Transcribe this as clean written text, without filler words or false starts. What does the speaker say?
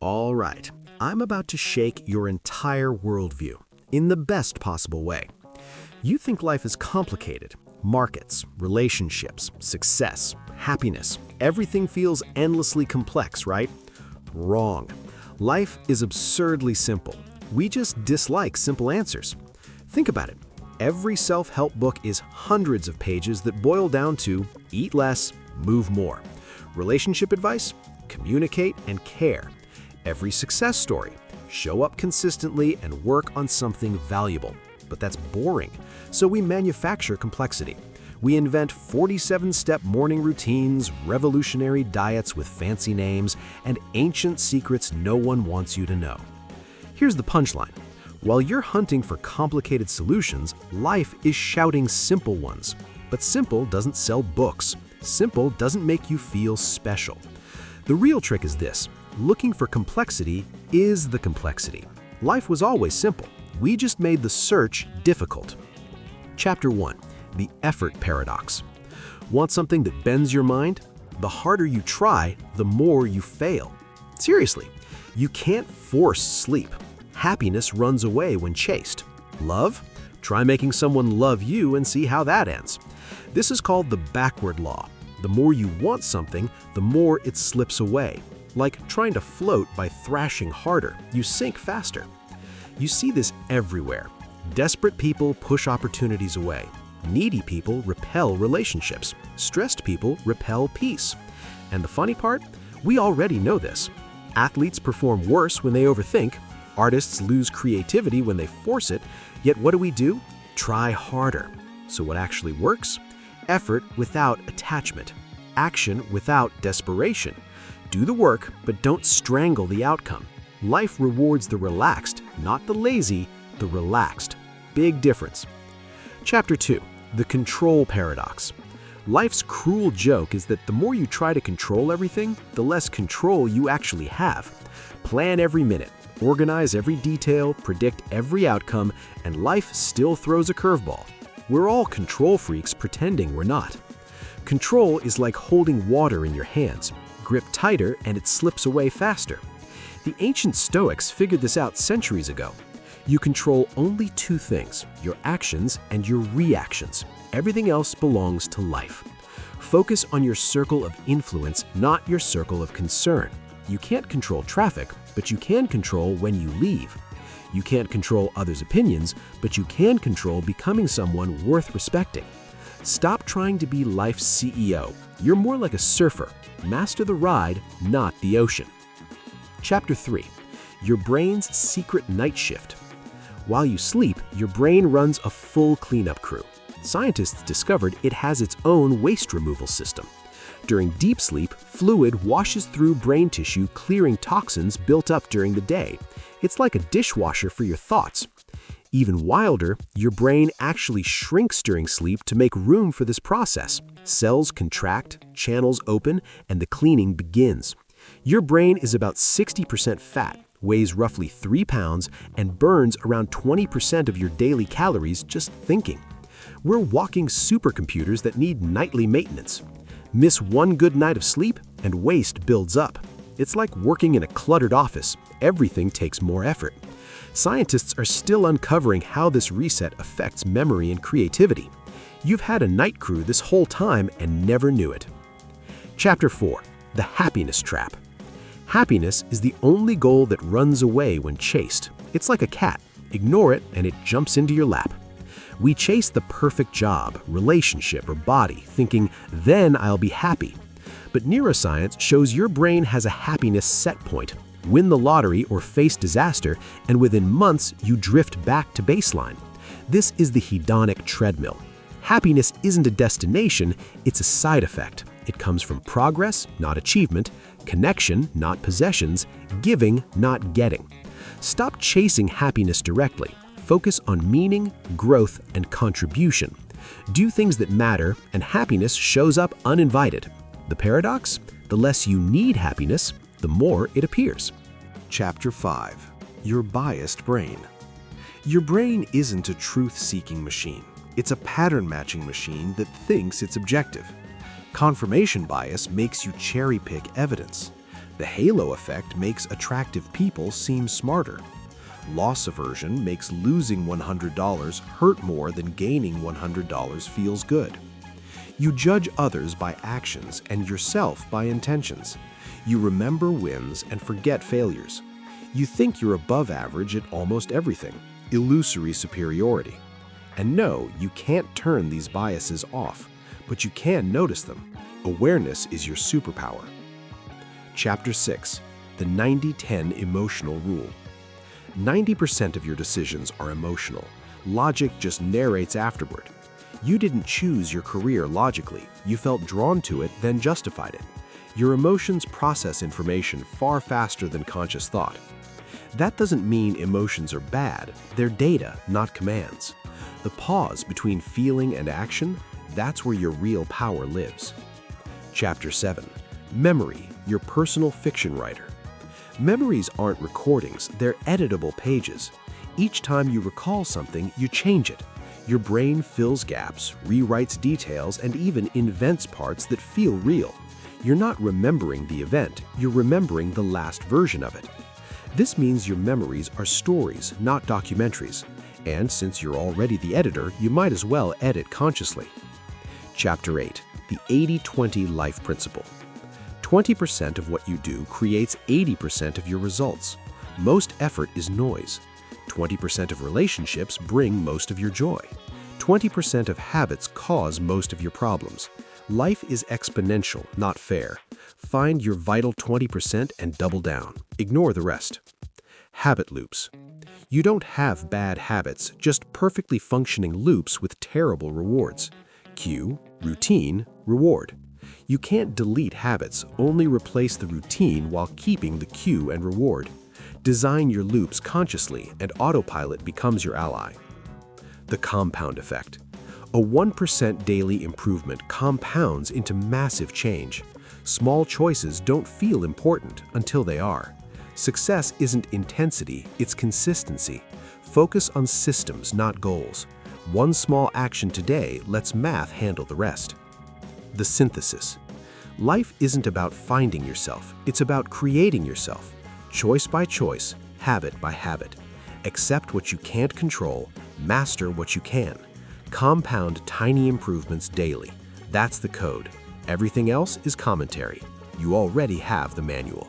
All right, I'm about to shake your entire worldview in the best possible way. You think life is complicated. Markets, relationships, success, happiness, everything feels endlessly complex, right? Wrong. Life is absurdly simple. We just dislike simple answers. Think about it. Every self-help book is hundreds of pages that boil down to eat less, move more. Relationship advice? Communicate and care. Every success story? Show up consistently and work on something valuable. But that's boring, so we manufacture complexity. We invent 47-step morning routines, revolutionary diets with fancy names, and ancient secrets no one wants you to know. Here's the punchline. While you're hunting for complicated solutions, life is shouting simple ones. But simple doesn't sell books. Simple doesn't make you feel special. The real trick is this. Looking for complexity is the complexity. Life was always simple. We just made the search difficult. Chapter 1. The effort paradox. Want something that bends your mind? The harder you try, the more you fail. Seriously, you can't force sleep. Happiness runs away when chased. Love? Try making someone love you and see how that ends. This is called the backward law. The more you want something, the more it slips away. Like trying to float by thrashing harder, you sink faster. You see this everywhere. Desperate people push opportunities away. Needy people repel relationships. Stressed people repel peace. And the funny part? We already know this. Athletes perform worse when they overthink. Artists lose creativity when they force it. Yet what do? Try harder. So what actually works? Effort without attachment. Action without desperation. Do the work, but don't strangle the outcome. Life rewards the relaxed, not the lazy, the relaxed. Big difference. Chapter 2. The control paradox. Life's cruel joke is that the more you try to control everything, the less control you actually have. Plan every minute, organize every detail, predict every outcome, and life still throws a curveball. We're all control freaks pretending we're not. Control is like holding water in your hands. Grip tighter and it slips away faster. The ancient Stoics figured this out centuries ago. You control only two things, your actions and your reactions. Everything else belongs to life. Focus on your circle of influence, not your circle of concern. You can't control traffic, but you can control when you leave. You can't control others' opinions, but you can control becoming someone worth respecting. Stop trying to be life's CEO. You're more like a surfer. Master the ride, not the ocean. Chapter 3. Your brain's secret night shift. While you sleep, your brain runs a full cleanup crew. Scientists discovered it has its own waste removal system. During deep sleep, fluid washes through brain tissue, clearing toxins built up during the day. It's like a dishwasher for your thoughts. Even wilder, your brain actually shrinks during sleep to make room for this process. Cells contract, channels open, and the cleaning begins. Your brain is about 60% fat, weighs roughly 3 pounds, and burns around 20% of your daily calories just thinking. We're walking supercomputers that need nightly maintenance. Miss one good night of sleep, and waste builds up. It's like working in a cluttered office. Everything takes more effort. Scientists are still uncovering how this reset affects memory and creativity. You've had a night crew this whole time and never knew it. Chapter 4. The happiness trap. Happiness is the only goal that runs away when chased. It's like a cat. Ignore it and it jumps into your lap. We chase the perfect job, relationship, or body, thinking, then I'll be happy. But neuroscience shows your brain has a happiness set point. Win the lottery or face disaster, and within months, you drift back to baseline. This is the hedonic treadmill. Happiness isn't a destination, it's a side effect. It comes from progress, not achievement, connection, not possessions, giving, not getting. Stop chasing happiness directly. Focus on meaning, growth, and contribution. Do things that matter, and happiness shows up uninvited. The paradox? The less you need happiness, the more it appears. Chapter 5. Your biased brain. Your brain isn't a truth-seeking machine. It's a pattern-matching machine that thinks it's objective. Confirmation bias makes you cherry-pick evidence. The halo effect makes attractive people seem smarter. Loss aversion makes losing $100 hurt more than gaining $100 feels good. You judge others by actions and yourself by intentions. You remember wins and forget failures. You think you're above average at almost everything, illusory superiority. And no, you can't turn these biases off, but you can notice them. Awareness is your superpower. Chapter 6. The 90-10 Emotional Rule. 90% of your decisions are emotional. Logic just narrates afterward. You didn't choose your career logically. You felt drawn to it, then justified it. Your emotions process information far faster than conscious thought. That doesn't mean emotions are bad. They're data, not commands. The pause between feeling and action, that's where your real power lives. Chapter 7. Memory, your personal fiction writer. Memories aren't recordings, they're editable pages. Each time you recall something, you change it. Your brain fills gaps, rewrites details, and even invents parts that feel real. You're not remembering the event, you're remembering the last version of it. This means your memories are stories, not documentaries. And since you're already the editor, you might as well edit consciously. Chapter 8. The 80-20 Life Principle. 20% of what you do creates 80% of your results. Most effort is noise. 20% of relationships bring most of your joy. 20% of habits cause most of your problems. Life is exponential, not fair. Find your vital 20% and double down. Ignore the rest. Habit loops. You don't have bad habits, just perfectly functioning loops with terrible rewards. Cue, routine, reward. You can't delete habits, only replace the routine while keeping the cue and reward. Design your loops consciously and autopilot becomes your ally. The compound effect. A 1% daily improvement compounds into massive change. Small choices don't feel important until they are. Success isn't intensity, it's consistency. Focus on systems, not goals. One small action today lets math handle the rest. The synthesis. Life isn't about finding yourself, it's about creating yourself. Choice by choice, habit by habit. Accept what you can't control, master what you can. Compound tiny improvements daily. That's the code. Everything else is commentary. You already have the manual.